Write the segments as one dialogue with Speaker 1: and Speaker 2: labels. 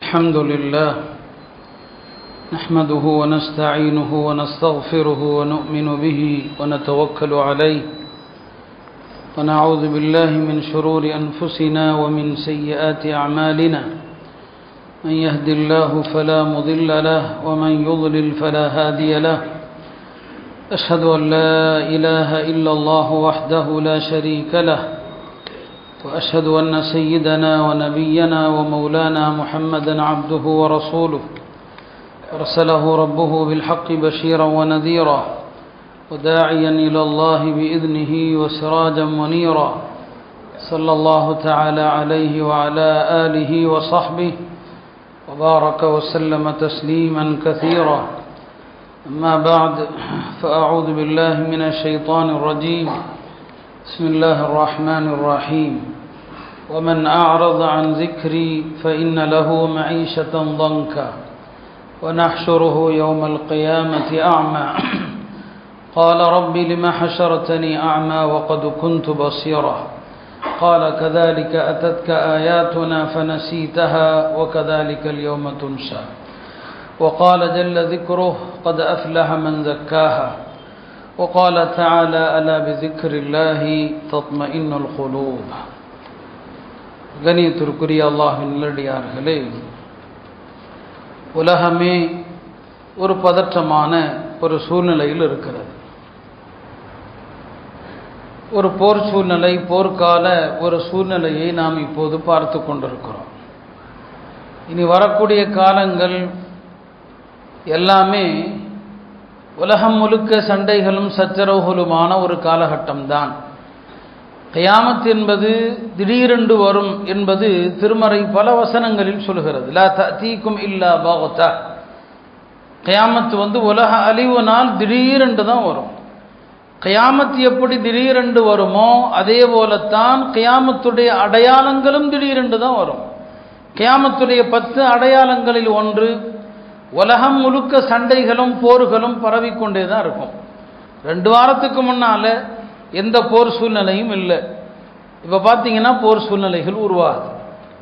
Speaker 1: الحمد لله نحمده ونستعينه ونستغفره ونؤمن به ونتوكل عليه ونعوذ بالله من شرور أنفسنا ومن سيئات أعمالنا من يهد الله فلا مضل له ومن يضلل فلا هادي له أشهد أن لا إله إلا الله وحده لا شريك له وأشهد أن سيدنا ونبينا ومولانا محمدا عبده ورسوله أرسله ربه بالحق بشيرا ونذيرا وداعيا إلى الله بإذنه وسراجا منيرا صلى الله تعالى عليه وعلى آله وصحبه وبارك وسلم تسليما كثيرا أما بعد فأعوذ بالله من الشيطان الرجيم بسم الله الرحمن الرحيم ومن أعرض عن ذكري فإن له معيشة ضنكا ونحشره يوم القيامة أعمى قال رب لم حشرتني أعمى وقد كنت بصيرا قال كذلك أتتك آياتنا فنسيتها وكذلك اليوم تنسى وقال جل ذكره قد أفلح من زكاها وقال تعالى ألا بذكر الله تطمئن القلوب. கணியத்திற்குரிய அல்லாஹ்வின் நல்லடியார்களே, உலகமே ஒரு பதற்றமான ஒரு சூழ்நிலையில் இருக்கிறது. ஒரு போர் சூழ்நிலை, போர்க்கால ஒரு சூழ்நிலையை நாம் இப்போது பார்த்து கொண்டிருக்கிறோம். இனி வரக்கூடிய காலங்கள் எல்லாமே உலகம் முழுக்க சண்டைகளும் சச்சரவுகளுமான ஒரு காலகட்டம்தான். கியாமத் என்பது திடீரென்று வரும் என்பது திருமறை பல வசனங்களில் சொல்கிறது. லா தஅதீக்கும் இல்லா பக்தா. கியாமத் உலக அழிவு நாள் திடீரென்று தான் வரும். கியாமத் எப்படி திடீரென்று வருமோ அதே போலத்தான் கியாமத்துடைய அடையாளங்களும் திடீரென்று தான் வரும். கியாமத்துடைய 10 அடையாளங்களில் ஒன்று, உலகம் முழுக்க சண்டைகளும் போர்களும் பரவிக்கொண்டே தான் இருக்கும். 2 வாரத்துக்கு முன்னால் எந்த போர் சூழ்நிலையும் இல்லை. இப்போ பார்த்தீங்கன்னா போர் சூழ்நிலைகள் உருவாகுது,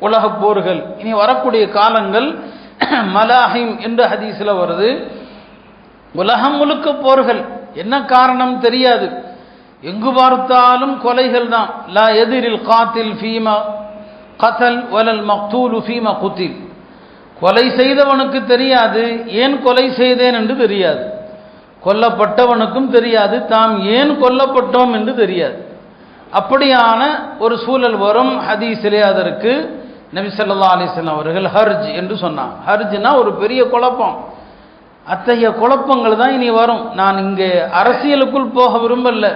Speaker 1: உலக போர்கள். இனி வரக்கூடிய காலங்கள் மலாஹிம் என்ற ஹதீஸில் வருது. உலகம் முழுக்க போர்கள். என்ன காரணம் தெரியாது, எங்கு பார்த்தாலும் கொலைகள் தான். லா எதிரில் காத்தில் ஃபீமா கதல் வலல் மக்தூலு ஃபீமா குத்தில். கொலை செய்தவனுக்கு தெரியாது ஏன் கொலை செய்தேன் என்று தெரியாது, கொல்லப்பட்டவனுக்கும் தெரியாது தாம் ஏன் கொல்லப்பட்டோம் என்று தெரியாது. அப்படியான ஒரு சூழல் வரும். ஹதீஸிலே அதற்கு நபி ஸல்லல்லாஹு அலைஹி வஸல்லம் அவர்கள் ஹர்ஜ் என்று சொன்னாங்க. ஹர்ஜ்னா ஒரு பெரிய குழப்பம். அத்தகைய குழப்பங்கள் தான் இனி வரும். நான் இங்கே அரசியலுக்குள் போக விரும்பல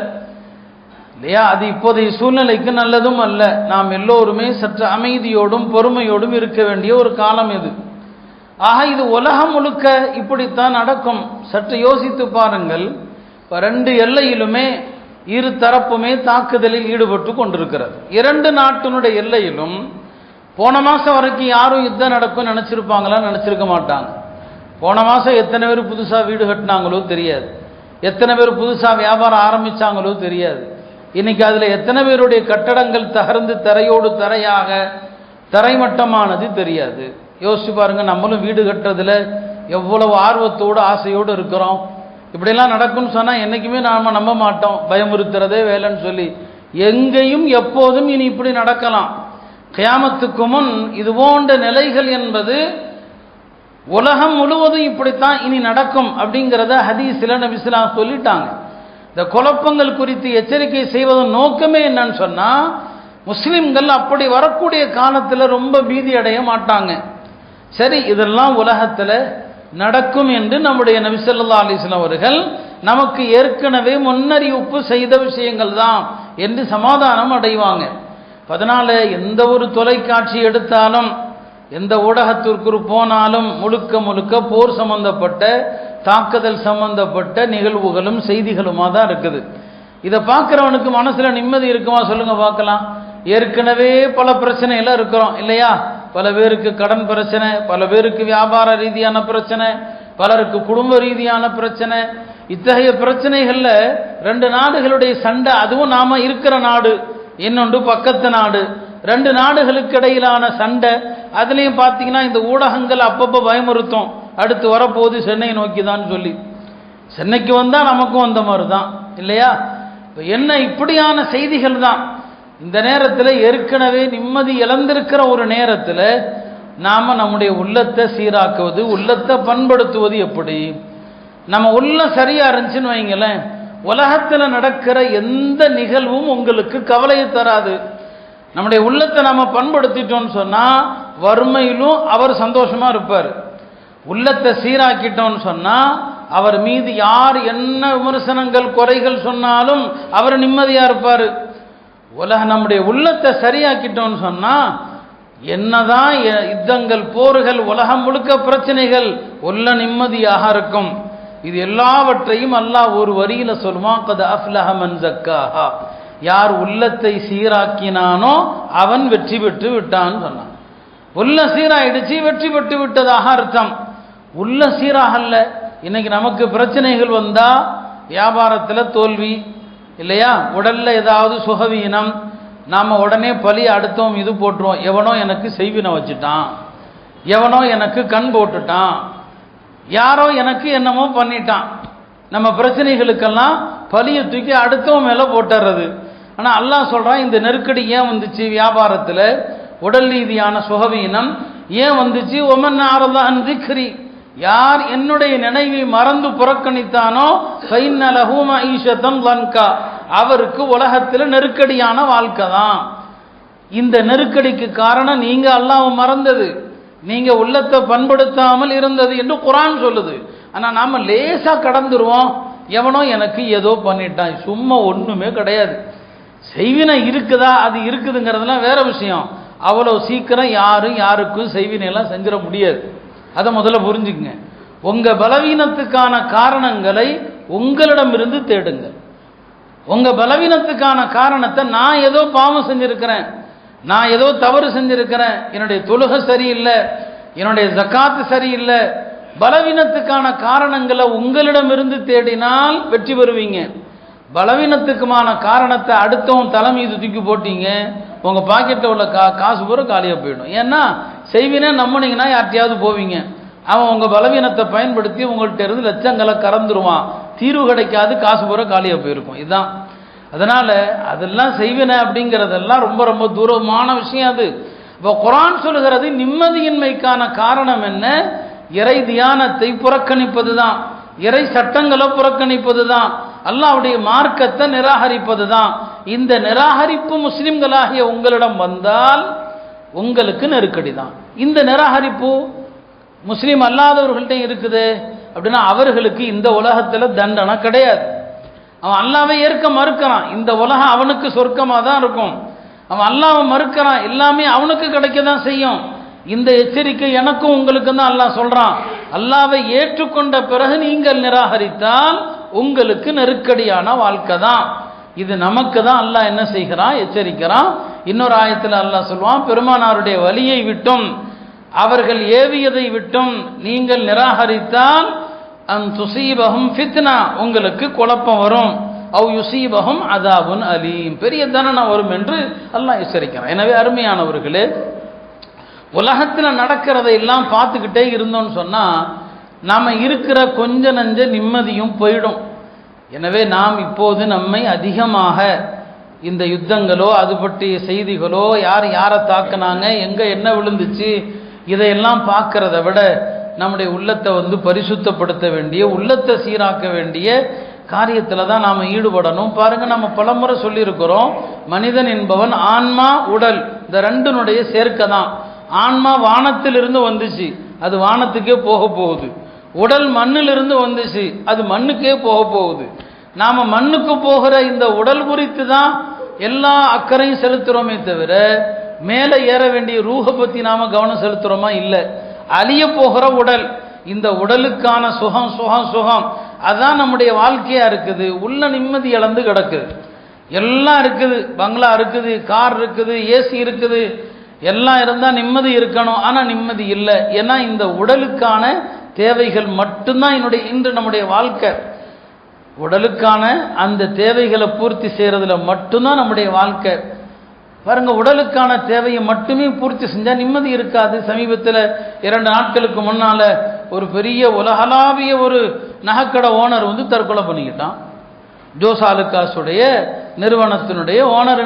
Speaker 1: இல்லையா, அது இப்போதைய சூழ்நிலைக்கு நல்லதும் அல்ல. நாம் எல்லோருமே சற்று அமைதியோடும் பொறுமையோடும் இருக்க வேண்டிய ஒரு காலம் இது. ஆக இது உலகம் முழுக்க இப்படித்தான் நடக்கும். சற்று யோசித்து பாருங்கள். இப்போ 2 எல்லையிலுமே இரு தரப்புமே தாக்குதலில் ஈடுபட்டு கொண்டிருக்கிறது. 2 நாட்டினுடைய எல்லையிலும் போன மாதம் வரைக்கும் யாரும் யுத்தம் நடக்கும் நினச்சிருப்பாங்களா? நினச்சிருக்க மாட்டாங்க. போன மாதம் எத்தனை பேர் புதுசாக வீடு கட்டினாங்களோ தெரியாது, எத்தனை பேர் புதுசாக வியாபாரம் ஆரம்பித்தாங்களோ தெரியாது. இன்னைக்கு அதில் எத்தனை பேருடைய கட்டடங்கள் தகர்ந்து தரையோடு தரையாக தரைமட்டமானது தெரியாது. யோசிச்சு பாருங்க, நம்மளும் வீடு கட்டுறதுல எவ்வளவு ஆர்வத்தோடு ஆசையோடு இருக்கிறோம். இப்படியெல்லாம் நடக்கும்னு சொன்னால் என்றைக்குமே நாம் நம்ப மாட்டோம். பயமுறுத்துறதே வேலைன்னு சொல்லி. எங்கேயும் எப்போதும் இனி இப்படி நடக்கலாம். கியாமத்துக்கு முன் இது போன்ற நிலைகள் என்பது உலகம் முழுவதும் இப்படித்தான் இனி நடக்கும் அப்படிங்கிறத ஹதீஸில் நபி ஸல்லல்லாஹு அலைஹி வஸல்லம் சொல்லிட்டாங்க. இந்த குழப்பங்கள் குறித்து எச்சரிக்கை செய்வதன் நோக்கமே என்னன்னு சொன்னால், முஸ்லிம்கள் அப்படி வரக்கூடிய காலத்தில் ரொம்ப பீதி அடைய மாட்டாங்க. சரி, இதெல்லாம் உலகத்தில் நடக்கும் என்று நம்முடைய நபி ஸல்லல்லாஹு அலைஹி வஸல்லம் அவர்கள் நமக்கு ஏற்கனவே முன்னறிவிப்பு செய்த விஷயங்கள் தான் என்று சமாதானம் அடைவாங்க. அதனால எந்த ஒரு தொலைக்காட்சி எடுத்தாலும், எந்த ஊடகத்திற்கு போனாலும் முழுக்க முழுக்க போர் சம்பந்தப்பட்ட தாக்குதல் சம்பந்தப்பட்ட நிகழ்வுகளும் செய்திகளுமா தான் இருக்குது. இதை பார்க்குறவனுக்கு மனசில் நிம்மதி இருக்குமா சொல்லுங்க பார்க்கலாம். ஏற்கனவே பல பிரச்சனைகள் இருக்கிறோம் இல்லையா? பல பேருக்கு கடன் பிரச்சனை, பல பேருக்கு வியாபார ரீதியான பிரச்சனை, பலருக்கு குடும்ப ரீதியான பிரச்சனை. இத்தகைய பிரச்சனைகளில் 2 நாடுகளுடைய சண்டை, அதுவும் நாம் இருக்கிற நாடு, இன்னொன்று பக்கத்து நாடு. ரெண்டு நாடுகளுக்கு இடையிலான சண்டை, அதுலேயும் பார்த்தீங்கன்னா இந்த ஊடகங்கள் அப்பப்போ பயமுறுத்தும், அடுத்து வரப்போகுது சென்னை நோக்கி தான் சொல்லி. சென்னைக்கு வந்தால் நமக்கும் வந்த மாதிரி தான் இல்லையா? இப்போ என்ன இப்படியான செய்திகள் தான். இந்த நேரத்தில் ஏற்கனவே நிம்மதி இழந்திருக்கிற ஒரு நேரத்தில் நாம் நம்முடைய உள்ளத்தை சீராக்குவது, உள்ளத்தை பண்படுத்துவது எப்படி? நம்ம உள்ளம் சரியாக இருந்துச்சுன்னு வைங்களேன், உலகத்தில் நடக்கிற எந்த நிகழ்வும் உங்களுக்கு கவலையை தராது. நம்முடைய உள்ளத்தை நம்ம பண்படுத்திட்டோம்னு சொன்னால் வறுமையிலும் அவர் சந்தோஷமாக இருப்பார். உள்ளத்தை சீராக்கிட்டோம்னு சொன்னால் அவர் மீது யார் என்ன விமர்சனங்கள் குறைகள் சொன்னாலும் அவர் நிம்மதியாக இருப்பார். நம்முடைய உள்ளத்தை சரியாக்கிட்டோம்னு சொன்னால் என்னதான் யுத்தங்கள் போர்கள் உலகம் முழுக்க பிரச்சனைகள் உள்ள நிம்மதியாக இருக்கும். இது எல்லாவற்றையும் அல்லாஹ் ஒரு வரியில சொல்லுவான், கத் அஃப்லஹ மன் ஸக்காஹா, யார் உள்ளத்தை சீராக்கினானோ அவன் வெற்றி பெற்று விட்டான்னு சொன்னான். உள்ள சீராயிடுச்சு, வெற்றி பெற்று விட்டதாக அர்த்தம். உள்ள சீராகல்ல, இன்னைக்கு நமக்கு பிரச்சனைகள் வந்தா வியாபாரத்தில் தோல்வி இல்லையா, உடல்ல ஏதாவது சுகவீனம், நாம் உடனே பழி அடுத்தவன் இது போட்டுருவோம். எவனோ எனக்கு செய்வினை வச்சுட்டான், எவனோ எனக்கு கண் போட்டுட்டான், யாரோ எனக்கு என்னமோ பண்ணிட்டான். நம்ம பிரச்சனைகளுக்கெல்லாம் பழியை தூக்கி அடுத்தவன் மேலே போட்டுறது. ஆனால் அல்லாஹ் சொல்கிறான், இந்த நெருக்கடி ஏன் வந்துச்சு வியாபாரத்தில், உடல் ரீதியான சுகவீனம் ஏன் வந்துச்சு? ஒமன் ஆரதா அன் திக்ரி, யார் என்னுடைய நினைவை மறந்து புறக்கணித்தானோ ஃபைன்ன லஹு மஈஷத்தன் லன்கா, அவருக்கு உலகத்தில் நெருக்கடியான வாழ்க்கை தான். இந்த நெருக்கடிக்கு காரணம் நீங்க அல்லாஹ்வை மறந்தது, நீங்க உள்ளத்தை பண்படுத்தாமல் இருந்தது என்று குர்ஆன் சொல்லுது. ஆனால் நாம லேசா கடந்துருவோம், எவனோ எனக்கு ஏதோ பண்ணிட்டான், சும்மா ஒண்ணுமே கிடையாது. செய்வினை இருக்குதா, அது இருக்குதுங்கிறதுலாம் வேற விஷயம். அவ்வளோ சீக்கிரம் யாரும் யாருக்கும் செய்வினையெல்லாம் செஞ்சிட முடியாது. அதை முதல்ல புரிஞ்சுக்குங்க. உங்க பலவீனத்துக்கான காரணங்களை உங்களிடமிருந்து தேடுங்கள். உங்க பலவீனத்துக்கான காரணத்தை, நான் ஏதோ பாவம் செஞ்சிருக்கிறேன், நான் ஏதோ தவறு செஞ்சிருக்கிறேன், என்னுடைய தொழுகை சரியில்லை, என்னுடைய ஜக்காத்து சரியில்லை, பலவீனத்துக்கான காரணங்களை உங்களிடமிருந்து தேடினால் வெற்றி பெறுவீங்க. பலவீனத்துக்குமான காரணத்தை அடுத்தவன் தலை மீது தூக்கி போட்டீங்க, உங்க பாக்கெட்டில் உள்ள காசு பூரா காலியாக போயிடும். ஏன்னா செய்வினே நம்பினீங்கன்னா யார்ட்டையாவது போவீங்க, அவன் உங்க பலவீனத்தை பயன்படுத்தி உங்கள்கிட்ட இருந்து லட்சங்களை கறந்துருவான், தீர்வு கிடைக்காது, காசு பூரா காலியாக போயிருக்கும். இதுதான். அதனால அதெல்லாம் செய்வினை அப்படிங்கிறதெல்லாம் ரொம்ப ரொம்ப தூரமான விஷயம். அது இப்போ குர்ஆன் சொல்லுகிறது நிம்மதியின்மைக்கான காரணம் என்ன? இறை தியானத்தை புறக்கணிப்பது தான், இறை சட்டங்களை புறக்கணிப்பது தான், அல்லாஹ்வுடைய மார்க்கத்தை நிராகரிப்பது தான். இந்த நிராகரிப்பு முஸ்லிம்களாகிய உங்களிடம் வந்தால் உங்களுக்கு நெருக்கடி தான். இந்த நிராகரிப்பு முஸ்லீம் அல்லாதவர்கள்ட்ட இருக்குது அப்படின்னா அவர்களுக்கு இந்த உலகத்தில் தண்டனை கிடையாது. அவன் அல்லாவை ஏற்க மறுக்கிறான், இந்த உலகம் அவனுக்கு சொர்க்கமாக தான் இருக்கும். அவன் அல்லாவை மறுக்கிறான், எல்லாமே அவனுக்கு கிடைக்க தான் செய்யும். இந்த எச்சரிக்கை எனக்கும் உங்களுக்கு தான் அல்லாஹ் சொல்றான். அல்லாவை ஏற்றுக்கொண்ட பிறகு நீங்கள் நிராகரித்தால் உங்களுக்கு நெருக்கடியான வாழ்க்கை தான். இது நமக்கு தான் அல்லாஹ் என்ன செய்கிறான், எச்சரிக்கிறான். இன்னொரு ஆயத்தில் அல்லாஹ் சொல்வான், பெருமானாருடைய வழியை விட்டும் அவர்கள் ஏவியதை விட்டும் நீங்கள் நிராகரித்தால் அன் துசீபஹும் ஃபித்னா, உங்களுக்கு குழப்பம் வரும், அவ் யுசீபஹும் அதாபுன் அலீம், பெரிய தண்டனை வரும் என்று அல்லாஹ் எச்சரிக்கிறான். எனவே அருமையானவர்களே, உலகத்தில் நடக்கிறதை எல்லாம் பார்த்துக்கிட்டே இருந்தோம்னு சொன்னால் நாம் இருக்கிற கொஞ்ச நஞ்ச நிம்மதியும் போயிடும். எனவே நாம் இப்போது நம்மை அதிகமாக இந்த யுத்தங்களோ அது பற்றிய செய்திகளோ, யார் யாரை தாக்குனாங்க, எங்கே என்ன விழுந்துச்சு, இதையெல்லாம் பார்க்கறத விட நம்முடைய உள்ளத்தை பரிசுத்தப்படுத்த வேண்டிய, உள்ளத்தை சீராக்க வேண்டிய காரியத்தில் தான் நாம் ஈடுபடணும். பாருங்க, நம்ம பலமுறை சொல்லியிருக்கிறோம், மனிதன் என்பவன் ஆன்மா உடல் இந்த ரெண்டுனுடைய சேர்க்கை தான். ஆன்மா வானத்திலிருந்து வந்துச்சு, அது வானத்துக்கே போக போகுது. உடல் மண்ணிலிருந்து வந்துச்சு, அது மண்ணுக்கே போக போகுது. நாம் மண்ணுக்கு போகிற இந்த உடல் குறித்து தான் எல்லா அக்கறையும் செலுத்துகிறோமே தவிர மேலே ஏற வேண்டிய ரூஹை பற்றி நாம் கவனம் செலுத்துகிறோமா? இல்லை. அழிய போகிற உடல், இந்த உடலுக்கான சுகம் சுகம் சுகம் அதான் நம்முடைய வாழ்க்கையாக இருக்குது. உள்ள நிம்மதி இழந்து கிடக்குது. எல்லாம் இருக்குது, பங்களா இருக்குது, கார் இருக்குது, ஏசி இருக்குது, எல்லாம் இருந்தால் நிம்மதி இருக்கணும், ஆனால் நிம்மதி இல்லை. ஏன்னா இந்த உடலுக்கான தேவைகள் மட்டும்தான் இன்று நம்முடைய வாழ்க்கை. உடலுக்கான அந்த தேவைகளை பூர்த்தி செய்கிறதுல மட்டும்தான் நம்முடைய வாழ்க்கை. பாருங்க, உடலுக்கான தேவையை மட்டுமே பூர்த்தி செஞ்சால் நிம்மதி இருக்காது. சமீபத்தில் 2 நாட்களுக்கு முன்னால் ஒரு பெரிய உலகளாவிய ஒரு நகைக்கடை ஓனர் தற்கொலை பண்ணிக்கிட்டான். ஜோசாலுக்காஸுடைய நிறுவனத்தினுடைய ஓனர்.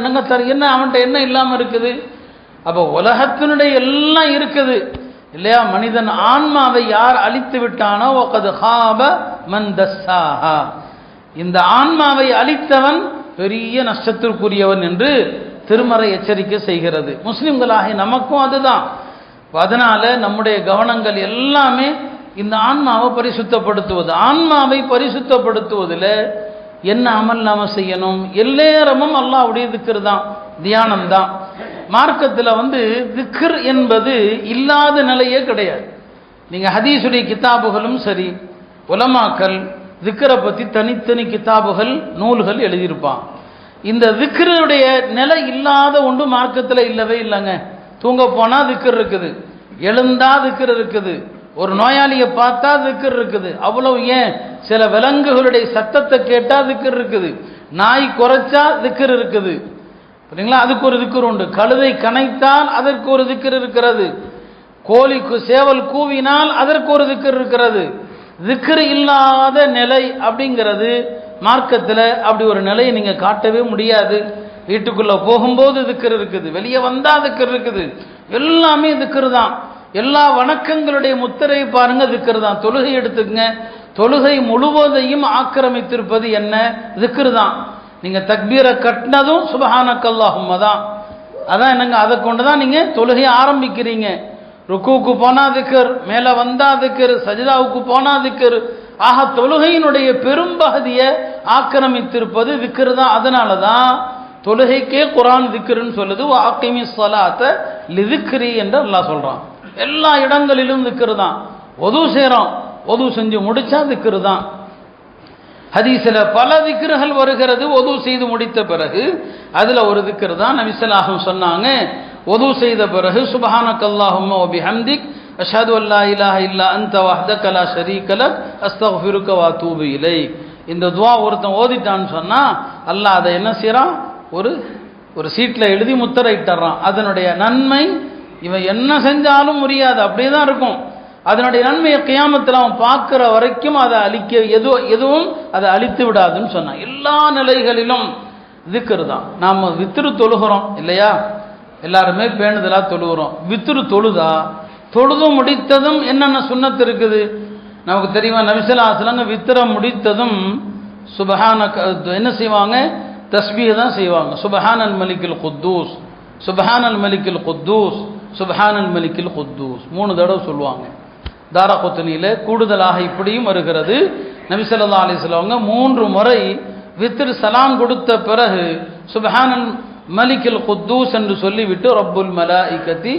Speaker 1: என்ன அவன்கிட்ட என்ன இல்லாமல் இருக்குது? அப்போ உலகத்தினுடைய எல்லாம் இருக்குது இல்லையா? மனிதன் ஆன்மாவை யார் அழித்து விட்டானோ வகத் ஹாப மன் தஸ்ஸாஹா, இந்த ஆன்மாவை அழித்தவன் பெரிய நஷ்டத்திற்குரியவன் என்று திருமறை எச்சரிக்கை செய்கிறது. முஸ்லிம்களாகி நமக்கும் அதுதான். அதனால நம்முடைய கவனங்கள் எல்லாமே இந்த ஆன்மாவை பரிசுத்தப்படுத்துவது. ஆன்மாவை பரிசுத்தப்படுத்துவதில் என்ன அமல் நாம செய்யணும்? எல்லேரமும் அல்லாஹ்வுடைய திக்ர் தான், தியானம் தான். மார்க்கத்தில் திக்ர் என்பது இல்லாத நிலையே கிடையாது. நீங்கள் ஹதீஸுடைய கிதாபுகளும் சரி, உலமாக்கள் திக்ரை பற்றி தனித்தனி கிதாபுகள் நூல்கள் எழுதியிருப்பான். இந்த திக்ருடைய நிலை இல்லாத ஒன்று மார்க்கத்தில் இல்லவே இல்லைங்க. தூங்க போனால் திக்ர் இருக்குது, எழுந்தா திக்ர் இருக்குது, ஒரு நோயாளியை பார்த்தா திக்ர் இருக்குது. அவ்வளவு ஏன், சில விலங்குகளுடைய சத்தத்தை கேட்டால் திக்ர் இருக்குது, நாய் குறைச்சா திக்ர் இருக்குது, சரிங்களா? அதுக்கு ஒரு திக்ர் உண்டு. கழுதை கனைத்தால் அதற்கு ஒரு திக்ர் இருக்கிறது. கோழிக்கு சேவல் கூவினால் அதற்கு ஒரு திக்ர் இருக்கிறது. திக்ர் இல்லாத நிலை அப்படிங்கிறது மார்க்கத்தில் அப்படி ஒரு நிலையை நீங்கள் காட்டவே முடியாது. வீட்டுக்குள்ளே போகும்போது திக்ர் இருக்குது, வெளியே வந்தால் திக்ர் இருக்குது, எல்லாமே திக்ர் தான். எல்லா வணக்கங்களுடைய முத்திரை பாருங்க, திக்ர் தான். தொழுகை எடுத்துக்கங்க, தொழுகை முழுவதையும் ஆக்கிரமித்திருப்பது என்ன? திக்ர் தான். நீங்கள் தக்பீரை கட்டினதும் சுபஹானக்கல்லாஹும்ம தான். அதான் என்னங்க, அதை கொண்டு தான் நீங்கள் தொழுகையை ஆரம்பிக்கிறீங்க. ருக்குவுக்கு போனால் திக்ர், மேலே வந்தால் திக்ர், சஜிதாவுக்கு போனால் திக்ர். ஆக தொழுகையினுடைய பெரும்பகுதியை ஆக்கிரமித்திருப்பது திக்ர் தான். அதனால தான் தொழுகைக்கே குர்ஆன் திக்ருன்னு சொல்லுது. வாக்கிமி ஸலாத்த லிதிக்ரி என்று அல்லாஹ் சொல்கிறான். எல்லா இடங்களிலும் திக்ர் தான். ஒது செய்கிறோம், ஒது செஞ்சு முடிச்சா திக்ர் தான். ஹதீஸில் பல திக்ருகள் வருகிறது ஒது செய்து முடித்த பிறகு. அதில் ஒரு திக்ர் தான் நபி ஸல்லல்லாஹு அலைஹி வஸல்லம் சொன்னாங்க, ஒது செய்த பிறகு சுப்ஹானக்கல்லாஹும்ம வ பிஹம்திக் அஷ்ஹது அல்லா இலாஹ இல்லா அன்த வஹ்தக லா ஷரீக லக் அஸ்தக்ஃபிருக வ அத்தூபு இலைக். இந்த துஆ ஒருத்தன் ஓதிட்டான்னு சொன்னால் அல்லாஹ் அதை என்ன செய்கிறான்? ஒரு சீட்டில் எழுதி முத்திரையிட்டுறான். அதனுடைய நன்மை இவன் என்ன செஞ்சாலும் முடியாது, அப்படியே தான் இருக்கும். அதனுடைய நன்மையை கியாமத்தில் அவன் பார்க்குற வரைக்கும் அதை அழிக்க எதுவும் அதை அழித்து விடாதுன்னு சொன்னான். எல்லா நிலைகளிலும் திக்ர் தான். நாம் வித்ரு தொழுகிறோம் இல்லையா? எல்லாருமே பேணுதலாக தொழுகிறோம். வித்ரு தொழுது முடித்ததும் என்னென்ன சுன்னத்து இருக்குது நமக்கு தெரியுமா? நபி ஸல்லல்லாஹு அலைஹி வஸல்லம் வித்ர முடித்ததும் என்ன செய்வாங்க? தஸ்பீஹ் தான் செய்வாங்க. சுப்ஹானல் மலிக்கில் குத்தூஸ், சுப்ஹானல் மலிக்கில் குத்தூஸ், சுப்ஹானல் மலிக்கில் குத்தூஸ் 3 தடவை சொல்லுவாங்க. தாரகுத்னியில் கூடுதலாக இப்படியும் வருகிறது. நபி ஸல்லல்லாஹு அலைஹி வஸல்லம் 3 முறை வித்ர் சலாம் கொடுத்த பிறகு சுப்ஹானல் மலிக்கில் குத்தூஸ் என்று சொல்லிவிட்டு ரப்புல் மலாயிகத்தி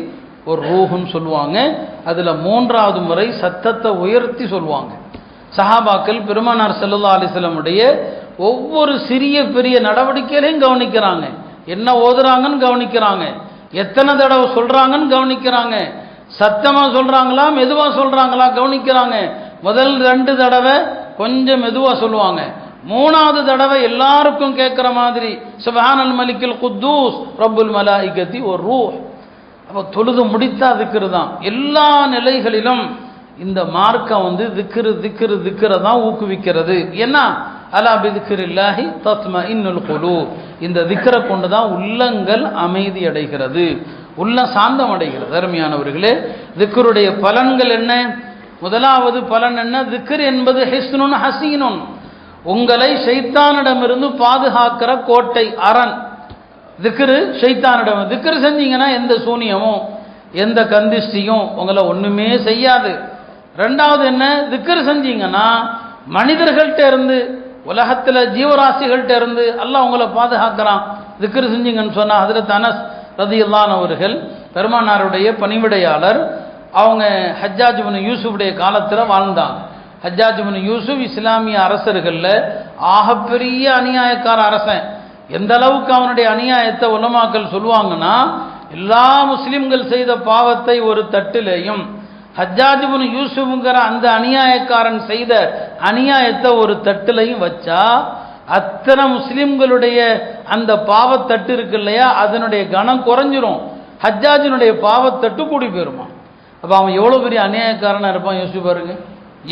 Speaker 1: ஒரு ரூஹுன்னு சொல்லுவாங்க. அதில் 3வது முறை சத்தத்தை உயர்த்தி சொல்லுவாங்க. சஹாபாக்கள் பெருமானார் ஸல்லல்லாஹு அலைஹி வஸல்லம் உடைய ஒவ்வொரு சிறிய பெரிய நடவடிக்கைகளையும் கவனிக்கிறாங்க. என்ன ஓதுறாங்கன்னு கவனிக்கிறாங்க, எத்தனை தடவை சொல்றாங்கன்னு கவனிக்கிறாங்க, சத்தமா சொல்றாங்களா மெதுவா சொல்றாங்களா கவனிக்கிறாங்க. முதல் 2 தடவை கொஞ்சம் மெதுவா சொல்லுவாங்க, 3வது தடவை எல்லாருக்கும் கேட்குற மாதிரி சுப்ஹானல் மலிக்கில் குத்தூஸ் ரப்புல் மலாயிகத்தி ஒரு ரூஹ். அப்போ தொழுது முடித்தா திக்ரு தான். எல்லா நிலைகளிலும் இந்த மார்க்கம் திக்ரை தான் ஊக்குவிக்கிறது. என்ன? அலா பிதிக்ரில்லாஹி தத்மஇன்னுல் குலூப். இந்த திக்ரை கொண்டு தான் உள்ளங்கள் அமைதி அடைகிறது, உள்ள சாந்தம் அடைகிறது. அருமையானவர்களே, திக்ருடைய பலன்கள் என்ன? முதலாவது பலன் என்ன? திக்ர் என்பது ஹிஸ்னுன் ஹசீனுன், உங்களை ஷைத்தானிடமிருந்து பாதுகாக்கிற கோட்டை, அரண். திக்ரு ஷைத்தானிடம். திக்ர் செஞ்சீங்கன்னா எந்த சூனியமும் எந்த கந்திஷ்டியும் உங்களை ஒன்றுமே செய்யாது. 2வது என்ன? திக்ர் செஞ்சீங்கன்னா மனிதர்கள்ட்ட இருந்து, உலகத்தில் ஜீவராசிகள்கிட்ட இருந்து அல்லாஹ் உங்களை பாதுகாக்கிறான். திக்ர் செஞ்சீங்கன்னு சொன்னால் ஹஜ்ரத் அனஸ் ரலியல்லாஹு அவர்கள் பெருமானாருடைய பணிவிடையாளர். அவங்க ஹஜ்ஜாஜ் இப்னு யூசுஃபுடைய காலத்தில் வாழ்ந்தாங்க. ஹஜ்ஜாஜ் இப்னு யூசுஃப் இஸ்லாமிய அரசர்களில் ஆகப்பெரிய அநியாயக்கார அரசன். எந்த அளவுக்கு அவனுடைய அநியாயத்தை உலமாக்கள் சொல்லுவாங்கன்னா, எல்லா முஸ்லிம்கள் செய்த பாவத்தை ஒரு தட்டிலையும் ஹஜ்ஜாஜ் இப்னு யூசுஃப்ங்கிற அந்த அநியாயக்காரன் செய்த அநியாயத்தை ஒரு தட்டிலையும் வச்சா அத்தனை முஸ்லிம்களுடைய அந்த பாவத்தட்டு இருக்கு இல்லையா, அதனுடைய கணம் குறைஞ்சிரும். ஹஜ்ஜாஜினுடைய பாவத்தட்டு கூடி போயிருமா. அப்போ அவன் எவ்வளோ பெரிய அநியாயக்காரனாக இருப்பான் யோசிச்சு பாருங்க,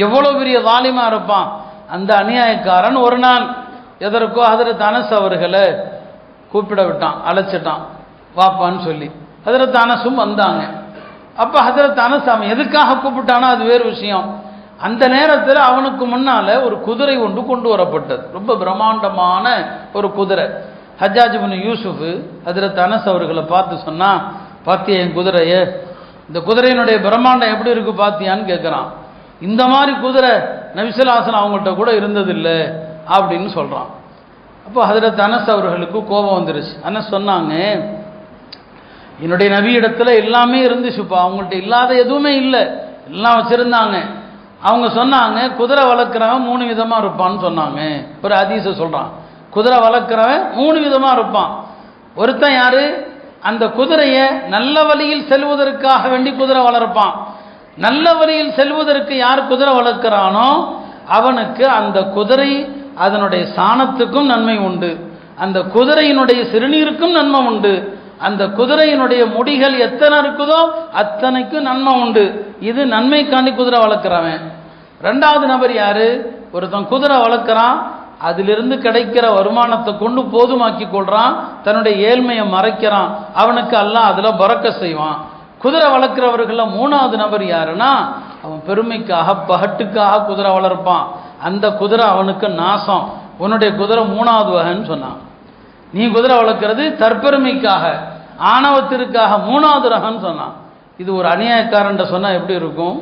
Speaker 1: எவ்வளோ பெரிய வாலிமா இருப்பான். அந்த அநியாயக்காரன் ஒரு நாள் எதற்கோ ஹதரத் அனஸ் அவர்களை கூப்பிட விட்டான், அழைச்சிட்டான் வாப்பான்னு சொல்லி. ஹதரத் அனஸும் வந்தாங்க. அப்போ ஹதரத் அனஸ் அவன் எதுக்காக கூப்பிட்டானோ அது வேறு விஷயம். அந்த நேரத்தில் அவனுக்கு முன்னால ஒரு குதிரை ஒன்று கொண்டு வரப்பட்டது, ரொம்ப பிரம்மாண்டமான ஒரு குதிரை. ஹஜ்ஜாஜ் இப்னு யூசுஃப் ஹதரத் அனஸ் அவர்களை பார்த்து சொன்னா, பாத்தியா என் குதிரைய, இந்த குதிரையினுடைய பிரம்மாண்டம் எப்படி இருக்கு பாத்தியான்னு கேட்குறான். இந்த மாதிரி குதிரை நபிசுல்லாஹ் அவங்கள்ட்ட கூட இருந்ததில்லை அப்படின்னு சொல்றான். அப்போ ஹதரத் அனஸ் அவர்களுக்கு கோபம் வந்துருச்சு. அனஸ் சொன்னாங்க, என்னுடைய நபி இடத்துல எல்லாமே இருந்துச்சுப்பா, அவங்கள்ட்ட இல்லாத எதுவுமே இல்லை, எல்லாம் வச்சிருந்தாங்க. அவங்க சொன்னாங்க குதிரை வளர்க்குறவன் 3 விதமா இருப்பான்னு சொன்னாங்க. ஒரு ஹதீஸை சொல்றான், குதிரை வளர்க்குறவன் 3 விதமா இருப்பான். ஒருத்தன் யாரு, அந்த குதிரையை நல்ல வழியில் செல்வதற்காக வேண்டி குதிரை வளர்ப்பான். நல்ல வழியில் செல்வதற்கு யார் குதிரை வளர்க்கிறானோ அவனுக்கு அந்த குதிரை அதனுடைய சாணத்துக்கும் நன்மை உண்டு, அந்த குதிரையினுடைய சிறுநீருக்கும் நன்மை உண்டு, அந்த குதிரையினுடைய முடிகள் எத்தனை இருக்குதோ அத்தனைக்கும் நன்மை உண்டு. இது நன்மைக்காண்டி குதிரை வளர்க்கிறவன். 2வது நபர் யாரு, ஒருத்தன் குதிரை வளர்க்கிறான், அதிலிருந்து கிடைக்கிற வருமானத்தை கொண்டு போதுமாக்கி கொள்றான், தன்னுடைய ஏழ்மையை மறைக்கிறான், அவனுக்கு அல்லாஹ் அதுல பறக்க செய்வான். குதிரை வளர்க்கிறவர்கள 3வது நபர் யாருன்னா, அவன் பெருமைக்காக பகட்டுக்காக குதிரை வளர்ப்பான், அந்த குதிரை அவனுக்கு நாசம். உன்னுடைய குதிரை 3வது வகைன்னு சொன்னான். நீ குதிரை வளர்க்கிறது தற்பெருமைக்காக ஆணவத்திற்காக 3வது ரகம்னு சொன்னான். இது ஒரு அநியாயக்காரன் சொன்னா எப்படி இருக்கும்.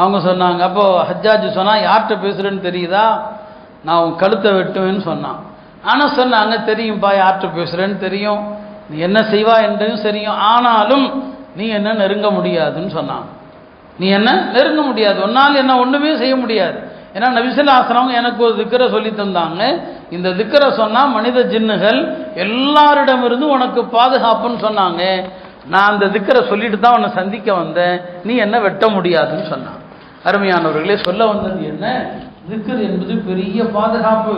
Speaker 1: அவங்க சொன்னாங்க, அப்போ ஹஜ்ஜாஜ் சொன்னா யார்கிட்ட பேசுறேன்னு தெரியுதா, நான் உன் கழுத்தை வெட்டுவேன்னு சொன்னான். ஆனால் சொன்னாங்க, தெரியும்பா யார்கிட்ட பேசுறேன்னு தெரியும், நீ என்ன செய்வா என்றும் தெரியும், ஆனாலும் நீ என்ன நெருங்க முடியாதுன்னு சொன்னான். நீ என்ன நெருங்க முடியாது, உன்னால் என்ன ஒன்றுமே செய்ய முடியாது. ஏன்னா நபிசுல்லாஹ் எனக்கு ஒரு திக்கரை சொல்லி தந்தாங்க, இந்த திக்கரை சொன்னால் மனித ஜின்னுகள் எல்லாரிடமிருந்து உனக்கு பாதுகாப்புன்னு சொன்னாங்க. நான் அந்த திக்கரை சொல்லிட்டு தான் உன்னை சந்திக்க வந்தேன், நீ என்ன வெட்ட முடியாதுன்னு சொன்னான். அருமையானவர்களே, சொல்ல வந்தது என்ன, திக்கர் என்பது பெரிய பாதுகாப்பு.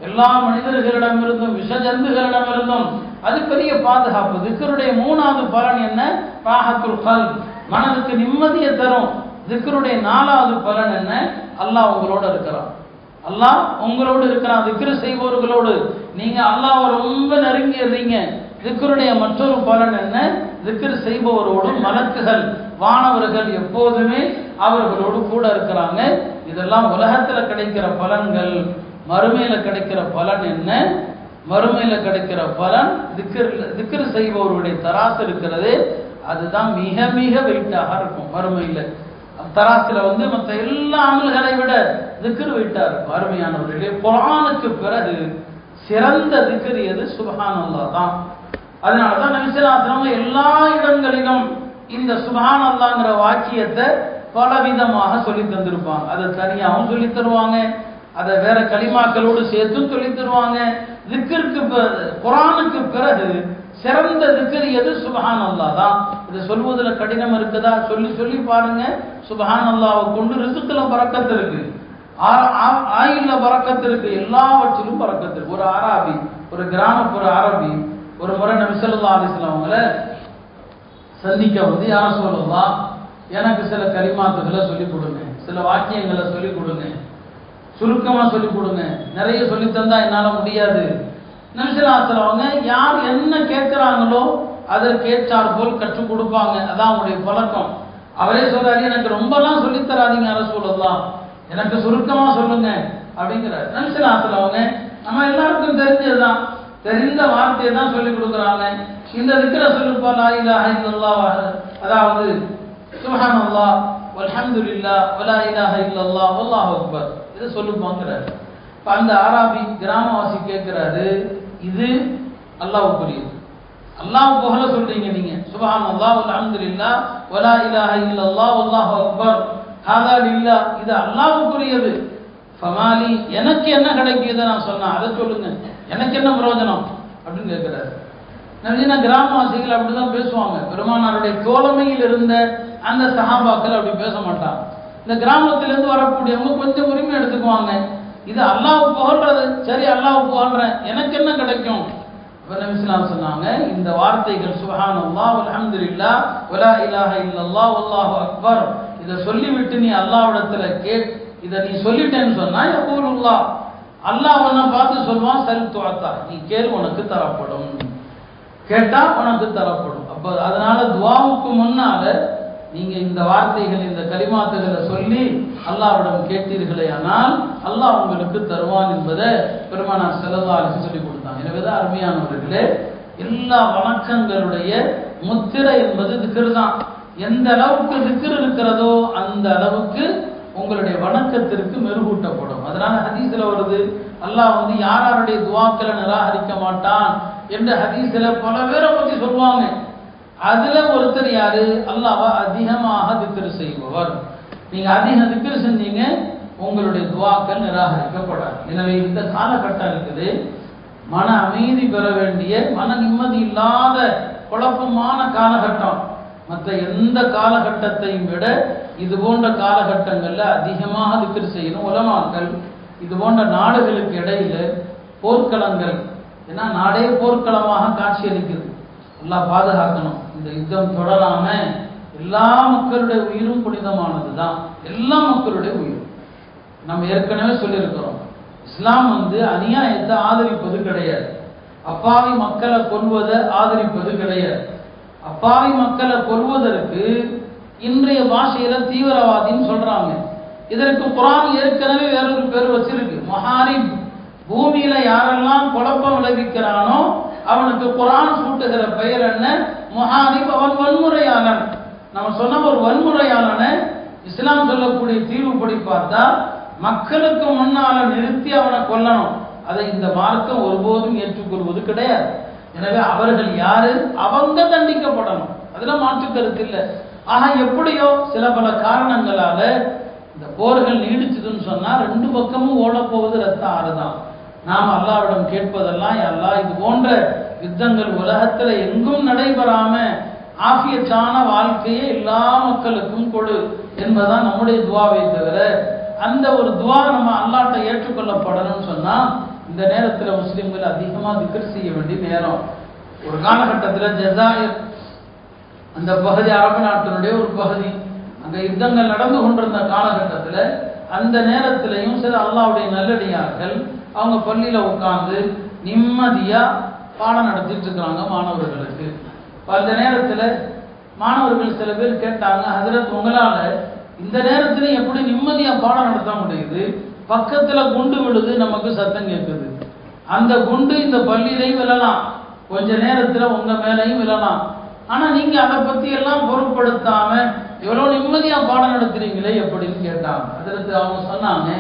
Speaker 1: எல்லா மனிதர்களிடமிருந்தும் விஷ ஜந்துகளிடமிருந்தும் அது பெரிய பாதுகாப்பு. திக்கருடைய 3வது பலன் என்ன, ராஹத்துல் கல்ப், மனதுக்கு நிம்மதியை தரும். திக்கருடைய 4வது பலன் என்ன, அல்லாஹ் உங்களோட இருக்கிறான், அல்லாஹ் உங்களோடு இருக்கிறான். திக்ரு செய்பவர்களோடு நீங்க அல்லாஹ்வை ரொம்ப நெருங்கிடுறீங்க. திக்ருடைய மற்றொரு பலன் என்ன, திக்ரு செய்பவரோடு மலக்குகள் வானவர்கள் எப்போதுமே அவர்களோடு கூட இருக்கிறாங்க. இதெல்லாம் உலகத்துல கிடைக்கிற பலன்கள். மறுமையில கிடைக்கிற பலன் என்ன, மறுமையில கிடைக்கிற பலன் திக்ரு செய்பவருடைய தராசு இருக்கிறது, அதுதான் மிக மிக வெயிட்டாக இருக்கும். மறுமையில தராசில மற்ற எல்லா அமல்களை விட திக்ர் வெயிட்டா இருக்கும். அருமையானவர்களே, குர்ஆனுக்கு பிறகு சிறந்த திக்ர் எது, சுப்ஹானல்லாஹ் தான். அதனாலதான் நபி ஸல்லல்லாஹு அலைஹி வஸல்லம் எல்லா இடங்களிலும் இந்த சுப்ஹானல்லாஹ்ங்கிற வாக்கியத்தை பலவிதமாக சொல்லி தந்திருப்பாங்க. அதை தனியாகவும் சொல்லி தருவாங்க, அதை வேற கலிமாக்களோடு சேர்த்தும் சொல்லி தருவாங்க. திக்ருக்கு குர்ஆனுக்கு பிறகு சிறந்த திக்ர் எது, சுப்ஹானல்லாஹ் தான். இதை சொல்வதில் கடினம் இருக்குதா, சொல்லி சொல்லி பாருங்க. சுப்ஹானல்லாஹ்வை கொண்டு ரிஸ்க்ல பரக்கத்து இருக்கு, ஆயுள்ல பரக்கத்து இருக்கு, எல்லாவற்றிலும் பரக்கத்து இருக்கு. ஒரு அராபி, ஒரு கிராமப்புற அரபி ஒரு முறை நபி ஸல்லல்லாஹு அலைஹி வஸல்லம் அவங்களை சந்திக்க வந்து, யா ரசூலல்லாஹ் எனக்கு சில கலிமாத்துகளை சொல்லிக் கொடுங்க, சில வாக்கியங்களை சொல்லிக் கொடுங்க, சுருக்கமா சொல்லிக் கொடுங்க, நிறைய சொல்லி தந்தா என்னால முடியாது. நபி ஸல்லல்லாஹு அலைஹி வஸல்லம் அவங்க யார் என்ன கேட்கிறாங்களோ அதற்கேற்றார் போல் கற்றுக் கொடுப்பாங்க. அதான் அவங்களுடைய பழக்கம். அவரே சொல்றாரு, எனக்கு ரொம்பலாம் சொல்லித் தராதீங்க ரசூலுல்லாஹ், எனக்கு சுருக்கமா சொல்லுங்க அப்படிங்கிறார். நபி ஸல்லல்லாஹு அலைஹி வஸல்லம் அவங்க நம்ம எல்லாருக்கும் தெரிஞ்சதுதான், தெரிந்த வார்த்தையை தான் சொல்லிக் கொடுக்குறாங்க. இந்த திக்ர சொல்லுப்பா, லா இலாஹ இல்லல்லாஹ், அதாவது சுப்ஹானல்லாஹ் வல்ஹம்துலில்லாஹ் வலா இலாஹ இல்லல்லாஹ் வல்லாஹு அக்பர், இதை சொல்லுப்பாங்கிறார். இப்போ அந்த ஆராபி கிராமவாசி கேட்கிறாரு, இது அல்லாஹ்வுக்குரியது, அல்லாஹ் புகழ சொல்றீங்க நீங்க, சுப்ஹானல்லாஹ் வல்ஹம்துலில்லாஹ் வலா இலாஹ இல்லல்லாஹ் வல்லாஹு அக்பர், ஹாதா லில்லாஹ், இது அல்லாஹ்வுக்குரியது. ஃபமாலி, எனக்கு என்ன கிடைக்குது நான் சொன்னா அதை சொல்லுங்க, எனக்கு என்ன பிரயோஜனம் அப்படின்னு கேட்கிறாரு. நவீன கிராமவாசிகள் அப்படிதான் பேசுவாங்க. பெருமானாருடைய தோழமையில் இருந்த அந்த சஹாபாக்கள் அப்படி பேச மாட்டாங்க. இந்த கிராமத்திலிருந்து வரக்கூடியவங்க கொஞ்சம் உரிமை எடுத்துக்குவாங்க. இது அல்லாஹ் புகழ்றது. சரி, அல்லாஹ் புகழ்றேன், எனக்கு என்ன கிடைக்கும்? நபி ஸல்லல்லாஹு சொன்னாங்க, இந்த வார்த்தைகள் சுப்ஹானல்லாஹ் வல்ஹம்துலில்லாஹ் வலா இலாஹா இல்லல்லாஹ் வல்லாஹு அக்பர், இதை சொல்லிவிட்டு நீ அல்லாஹ்விடத்துல இதை நீ சொல்லிட்டேன்னு சொன்னா யகூலுல்லாஹ், அல்லாஹ் உன்னை பார்த்து சொல்வான், சல் துஅத்தா, நீ கேள் உனக்கு தரப்படும், கேட்டா உனக்கு தரப்படும். அப்ப அதனால துஆவுக்கு முன்னால நீங்க இந்த வார்த்தைகள் இந்த கலிமாத்துகளை சொல்லி அல்லாஹ்விடம் கேட்டீர்களே ஆனால் அல்லாஹ் உங்களுக்கு தருவான் என்பதை பெருமானார் ஸல்லல்லாஹு அலைஹி சொல்லி கொடுத்தாங்க. எனவேதான் அருமையானவர்களே, எல்லா வணக்கங்களுடைய முத்திரை என்பது திக்ர் தான். எந்த அளவுக்கு திக்ர் இருக்கிறதோ அந்த அளவுக்கு உங்களுடைய வணக்கத்திற்கு மெருகூட்டப்படும். அதனால ஹதீஸ்ல வருது, அல்லாஹ் யாருடைய துஆக்களை நிராகரிக்க மாட்டான் என்ற ஹதீஸ்ல பல பேரை பத்தி சொல்லுவாங்க. அதுல ஒருத்தர் யாரு? அல்லாஹ்வை அதிகமாக திக்ர் செய்பவர். நீங்க அதிக திக்ர் செஞ்சீங்க, உங்களுடைய துஆக்கள் நிராகரிக்கப்படாது. எனவே இந்த காலகட்டம் இருக்குது, மன அமைதி பெற வேண்டிய, மன நிம்மதி இல்லாத குழப்பமான காலகட்டம். மற்ற எந்த காலகட்டத்தையும் விட இது போன்ற காலகட்டங்கள்ல அதிகமாக திக்ர் செய்யணும். உலமாக்கள் இது போன்ற நாடுகளுக்கு இடையில போர்க்களங்கள், ஏன்னா நாடே போர்க்களமாக காட்சியளிக்குது. அல்லாஹ் பாதுகாக்கணும். இந்த யுத்தம் தொடராம எல்லா மக்களுடைய உயிரும் புனிதமானது தான். எல்லா மக்களுடைய உயிரும் நம்ம ஏற்கனவே சொல்லியிருக்கிறோம். இஸ்லாம் அநியாயத்தை ஆதரிப்பது கிடையாது. அப்பாவி மக்களை கொல்வதை ஆதரிப்பது கிடையாது. அப்பாவி மக்களை கொல்வதற்கு இன்றைய பாஷையில தீவிரவாதின்னு சொல்றாங்க. இதற்கு குர்ஆன் ஏற்கனவே வேறொரு பேர் வச்சிருக்கு, மஹாரிப். பூமியில யாரெல்லாம் குழப்பம் விளைவிக்கிறானோ அவனுக்கு குர்ஆன் சூட்டுகிற பெயர் என்ன? முஹாரிப். அவன் வன்முறையாளன். நம்ம சொன்ன ஒரு வன்முறையாளனை இஸ்லாம் சொல்லக்கூடிய தீர்வுப்படி பார்த்தா மக்களுக்கு முன்னால நிறுத்தி அவனை கொல்லணும். அதை இந்த மார்க்கம் ஒருபோதும் ஏற்றுக்கொள்வது கிடையாது. எனவே அவர்கள் யாரு? அவங்க தண்டிக்கப்படணும். அதுல மாற்று கருத்து இல்லை. ஆக எப்படியோ சில பல காரணங்களால இந்த போர்கள் நீடிச்சதுன்னு சொன்னா ரெண்டு பக்கமும் ஓட போவது ரத்த ஆறுதான். நாம் அல்லாஹ்விடம் கேட்பதெல்லாம், அல்லாஹ் இது போன்ற யுத்தங்கள் உலகத்துல எங்கும் நடைபெறாம ஆஃபியத்தான வாழ்க்கையை எல்லா மக்களுக்கும் கொடு என்பதுதான் நம்முடைய துவாவை தவிர, அந்த ஒரு துவா நம்ம அல்லாஹ்ட்ட ஏற்றுக்கொள்ளப்படணும்னு சொன்னா இந்த நேரத்துல முஸ்லிம்கள் அதிகமா திக்ர் செய்ய வேண்டிய நேரம். ஒரு காலகட்டத்தில் ஜஸாயர் அந்த பகுதி அரபு நாட்டினுடைய ஒரு பகுதி, அங்க யுத்தங்கள் நடந்து கொண்டிருந்த காலகட்டத்தில் அந்த நேரத்திலையும் சில அல்லாஹ்வுடைய நல்லடியார்கள் அவங்க பள்ளியில உட்கார்ந்து நிம்மதியா பாடம் நடத்திட்டு இருக்கிறாங்க மாணவர்களுக்கு. அந்த நேரத்தில் மாணவர்கள் சில பேர் கேட்டாங்க, ஹஜ்ரத் உங்களால இந்த நேரத்துல எப்படி நிம்மதியா பாடம் நடத்த முடியுது? பக்கத்துல குண்டு விழுது, நமக்கு சத்தம் கேட்குது. அந்த குண்டு இந்த பள்ளியிலையும் விழலாம், கொஞ்ச நேரத்துல உங்க மேலையும் விழலாம். ஆனா நீங்க அதை பத்தி எல்லாம் பொருட்படுத்தாம எவ்வளவு நிம்மதியா பாடம் நடத்துறீங்களே எப்படின்னு கேட்டாங்க. அதற்கு அவங்க சொன்னாங்க,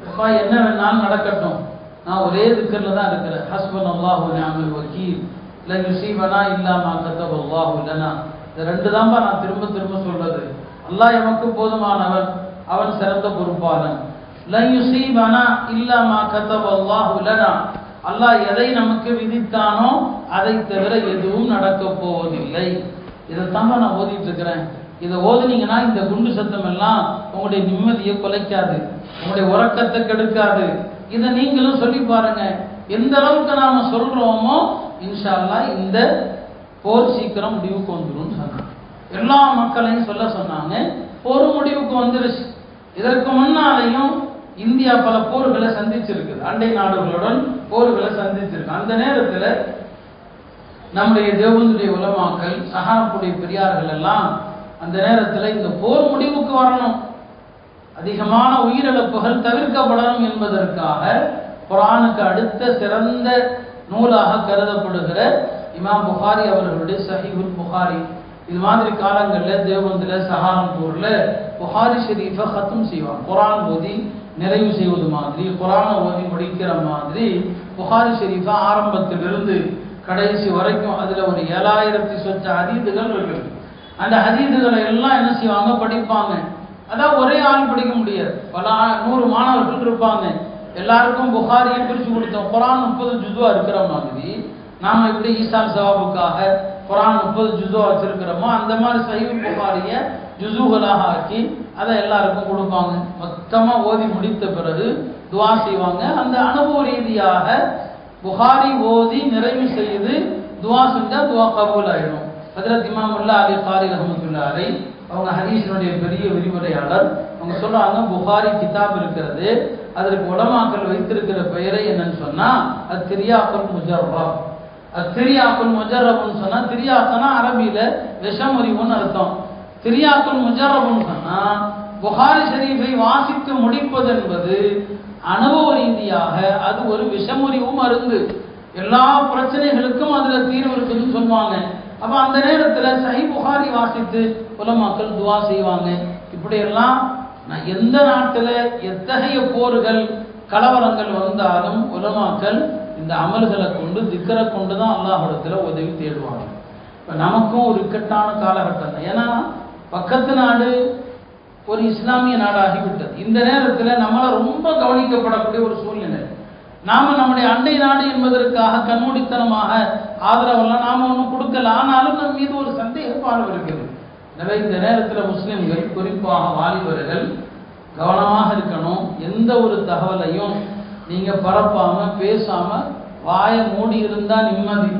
Speaker 1: அப்பா என்ன வேணாலும் நடக்கட்டும், நான் ஒரே திக்ர்ல தான் இருக்கிறேன். ஹஸ்புனல்லாஹு வ நிஅமல் வக்கீல் லா யுஸீபனா இல்லா மா கதபல்லாஹு லனா. இந்த ரெண்டு தான்பா நான் திரும்ப திரும்ப சொல்றது. அல்லாஹ் எமக்கு போதுமானவன், அவன் சிறந்த பொறுப்பாளன். லா யுஸீபனா இல்லா மா கதபல்லாஹு லனா. அல்லாஹ் எதை நமக்கு விதித்தானோ அதை தவிர எதுவும் நடக்க போவதில்லை. இதைத்தான் நான் ஓதிட்டு இருக்கிறேன். இதை ஓதுனீங்கன்னா இந்த குண்டு சத்தம் எல்லாம் உங்களுடைய நிம்மதியை குலைக்காது, உங்களுடைய உறக்கத்தை கெடுக்காது. இதை நீங்களும் சொல்லி பாருங்க. எந்த அளவுக்கு நாம சொல்றோமோ இன்ஷா அல்லாஹ் இந்த போர் சீக்கிரம் முடிவுக்கு வந்துடும் சொன்னாங்க. எல்லா மக்களையும் சொல்ல சொன்னாங்க. போர் முடிவுக்கு வந்துருச்சு. இதற்கு முன்னாலேயும் இந்தியா பல போர்களை சந்திச்சிருக்கு, அண்டை நாடுகளுடன் போர்களை சந்திச்சிருக்கு. அந்த நேரத்தில் நம்முடைய தேவனுடைய உலமாக்கள், சஹாபுடைய பெரியார்கள் எல்லாம் அந்த நேரத்தில் இந்த போர் முடிவுக்கு வரணும், அதிகமான உயிரிழப்புகள் தவிர்க்கப்படணும் என்பதற்காக குர்ஆனுக்கு அடுத்த சிறந்த நூலாக கருதப்படுகிற இமாம் புகாரி அவர்களுடைய சஹீஹுல் புகாரி, இது மாதிரி காலங்களில் தேவந்தில் சஹாரன்பூர்ல புகாரி ஷெரீஃபை ஹத்தம் செய்வாங்க. குர்ஆன் ஓதி நிறைவு செய்வது மாதிரி, குர்ஆனை ஓதி முடிக்கிற மாதிரி புகாரி ஷெரீஃபை ஆரம்பத்திலிருந்து கடைசி வரைக்கும் அதுல ஒரு 7000 சொச்ச ஹதீதுகள் இருக்கு. அந்த ஹதீதுகளை எல்லாம் என்ன செய்வாங்க? படிப்பாங்க. அதான் ஒரே ஆள் படிக்க முடியாது, பல 100 மாணவர்கள் இருப்பாங்க. எல்லாருக்கும் புகாரியை பிரிச்சு கொடுத்தோம். குர்ஆன் 30 ஜுதுவா இருக்கிற மாதிரி நாம எப்படி ஈசால் சவாபுக்காக குர்ஆன் 30 ஜுதுவா வச்சிருக்கிறோமோ அந்த மாதிரி சஹீஹ் புகாரிய ஜுதுகளாக ஆக்கி அதை எல்லாருக்கும் கொடுப்பாங்க. மொத்தமாக ஓதி முடித்த பிறகு துவா செய்வாங்க. அந்த அனுபவ ரீதியாக புகாரி ஓதி நிறைவு செய்து துவா செஞ்சால் துவா கபூல் ஆயிடும். ஹஜ்ரத் இமாமுல்லா அலி காரி ரஹ்மத்துல்லாஹி அலைஹி அவங்க ஹதீஸினுடைய பெரிய விரிவுரையாளர். அவங்க சொல்றாங்க, புகாரி கிதாப் இருக்கிறது, அதற்கு உலமாக்கள் வைத்திருக்கிற பெயரை என்னன்னு சொன்னா அது திரியாக்குல் முஜர்ரப். அது திரியாக்குல் முஜர்ரப்னு சொன்னா, திரியாக்குனா அரபியில விஷமுறிவுன்னு அர்த்தம். திரியாக்குல் முஜர்ரப்னு சொன்னா புகாரி ஷரீஃபை வாசித்து முடிப்பது என்பது அனுபவ ரீதியாக அது ஒரு விஷமுறிவு மருந்து. எல்லா பிரச்சனைகளுக்கும் அதுல தீர்வு இருக்குன்னு சொல்லுவாங்க. அப்ப அந்த நேரத்தில் சஹீஹ் புகாரி வாசித்து உலமாக்கள் துவா செய்வாங்க. இப்படியெல்லாம் எந்த நாட்டில் எத்தகைய போர்கள் கலவரங்கள் வந்தாலும் உலமாக்கள் இந்த அமல்களை கொண்டு திக்கரை கொண்டு தான் அல்லாஹ்விடத்தில் உதவி தேடுவாங்க. இப்போ நமக்கும் ஒரு இக்கட்டான காலகட்டம் தான். ஏன்னா பக்கத்து நாடு ஒரு இஸ்லாமிய நாடாகிவிட்டது. இந்த நேரத்தில் நம்மளை ரொம்ப கவனிக்கப்படக்கூடிய ஒரு சூழ்நிலை. நாம நம்முடைய அண்டை நாடு என்பதற்காக கண்மூடித்தனமாக ஆதரவெல்லாம் நாம ஒன்றும் கொடுக்கல. ஆனாலும் நம் மீது ஒரு சந்தேக பார்வை இருக்குது. எனவே இந்த நேரத்தில் முஸ்லிம்கள், குறிப்பாக வாலிபர்கள் கவனமாக இருக்கணும். எந்த ஒரு தகவலையும் நீங்க பரப்பாம பேசாம வாயை மூடி இருந்தா நிம்மதி.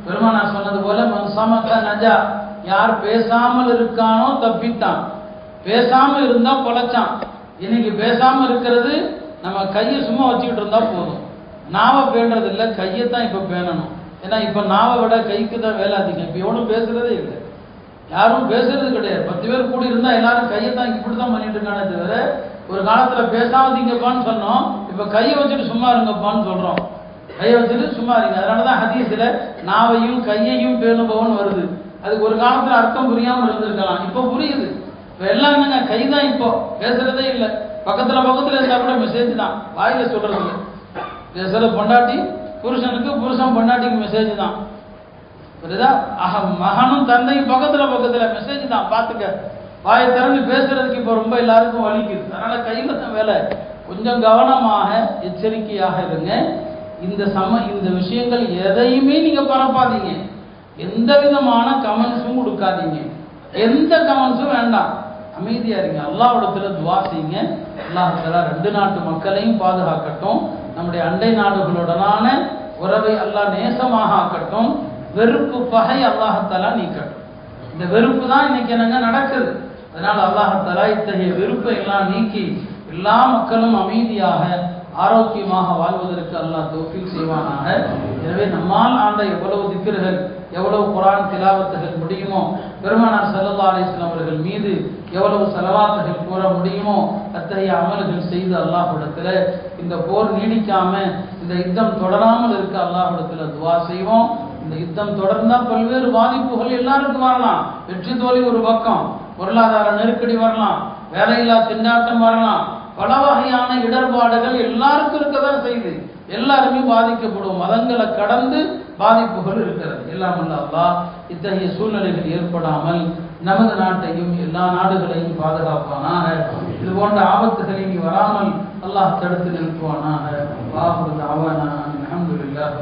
Speaker 1: பெருமானார் சொன்னது போல மன்சமக நஜா, யார் பேசாமல் இருக்கானோ தப்பித்தான், பேசாம இருந்தா பொழைச்சான். இன்னைக்கு பேசாம இருக்கிறது, நம்ம கையை சும்மா வச்சுக்கிட்டு இருந்தா போதும். நாவை பேணுறது இல்லை, கையை தான் இப்போ பேணணும். ஏன்னா இப்போ நாவை விட கைக்கு தான் வேலை அதிகம். இப்போ எவனும் பேசுறதே இல்லை, யாரும் பேசுறது கிடையாது. 10 பேர் கூடி இருந்தா எல்லாரும் கையை தான் இப்படி தான் பண்ணிட்டு இருக்கானே தவிர, ஒரு காலத்துல பேசாதீங்கப்பான்னு சொன்னோம், இப்போ கையை வச்சுட்டு சும்மா இருங்கப்பான்னு சொல்றோம். கையை வச்சுட்டு சும்மா இருங்க. அதனாலதான் ஹதீஸ்ல நாவையும் கையையும் பேணுபவன் வருது. அதுக்கு ஒரு காலத்துல அர்த்தம் புரியாமல் இருந்திருக்கலாம், இப்போ புரியுது. இப்போ எல்லாம் என்னங்க, கை தான் இப்போ பேசுறதே இல்லை. பக்கத்துல இருந்தா கூட மெசேஜ் தான், வாயில சொல்றது இல்லை. பேசுற பொண்டாட்டி புருஷனுக்கு, புருஷன் பொண்டாட்டிக்கு மெசேஜ் தான். புரியுதா? மகனும் தந்தையும் பக்கத்துல மெசேஜ் தான். பார்த்துக்க, வாயை திறந்து பேசுறதுக்கு இப்போ ரொம்ப எல்லாருக்கும் வலிக்குது. அதனால கையில தான் வேலை. கொஞ்சம் கவனமாக எச்சரிக்கையாக இருங்க. இந்த விஷயங்கள் எதையுமே நீங்க பரப்பாதீங்க. எந்த விதமான கமெண்ட்ஸும் கொடுக்காதீங்க. எந்த கமெண்ட்ஸும் வேண்டாம். அமைதியா இருங்க. அல்லாஹ்விடத்துல துவா செய்யுங்க. அல்லாஹ் தஆலா 2 நாட்டு மக்களையும் பாதுகாக்கட்டும். நம்முடைய அண்டை நாடுகளுடனான உறவை அல்லாஹ் நேசமாக ஆக்கட்டும். வெறுப்பு, பகை அல்லாஹ் தஆலா நீக்கட்டும். இந்த வெறுப்பு தான் இன்னைக்கு என்னங்க நடக்குது. அதனால அல்லாஹ் தஆலா இத்தகைய வெறுப்பை எல்லாம் நீக்கி எல்லா மக்களும் அமைதியாக ஆரோக்கியமாக வாழ்வதற்கு அல்லாஹ் தௌஃபீக் செய்வானாக. எனவே நம்மால் ஆண்ட எவ்வளவு திக்ர்கள், எவ்வளவு குர்ஆன் திலாவத்துகள் முடியுமோ, பெருமானார் ஸல்லல்லாஹு அலைஹி வஸல்லம் அவர்கள் மீது எவ்வளவு ஸலவாத்துகள் கூற முடியுமோ அத்தகைய அமல்கள் செய்து அல்லாஹ்விடத்தில் இந்த போர் நீடிக்காம, இந்த யுத்தம் தொடராமல் இருக்க அல்லாஹ்விடத்தில் துவா செய்வோம். இந்த யுத்தம் தொடர்ந்தா பல்வேறு பாதிப்புகள் எல்லாருக்கும் வரலாம். வெற்றி தோல்வி ஒரு பக்கம், பொருளாதார நெருக்கடி வரலாம், வேலையில்லா திண்டாட்டம் வரலாம், பல வகையான இடர்பாடுகள் எல்லாருக்கும் இருக்கதான் செய்யுது. எல்லாருமே பாதிக்கப்படும். மதங்களை கடந்து பாதிப்புகள் இருக்கிறது. எல்லாம் அல்லாஹ் இத்தகைய சூழ்நிலைகள் ஏற்படாமல் நமது நாட்டையும் எல்லா நாடுகளையும் பாதுகாப்பானாக. இது போன்ற ஆபத்துகளை நீ வராமல் அல்லாஹ் தடுத்து நிறுத்துவானாக. அல்ஹம்துலில்லாஹ்.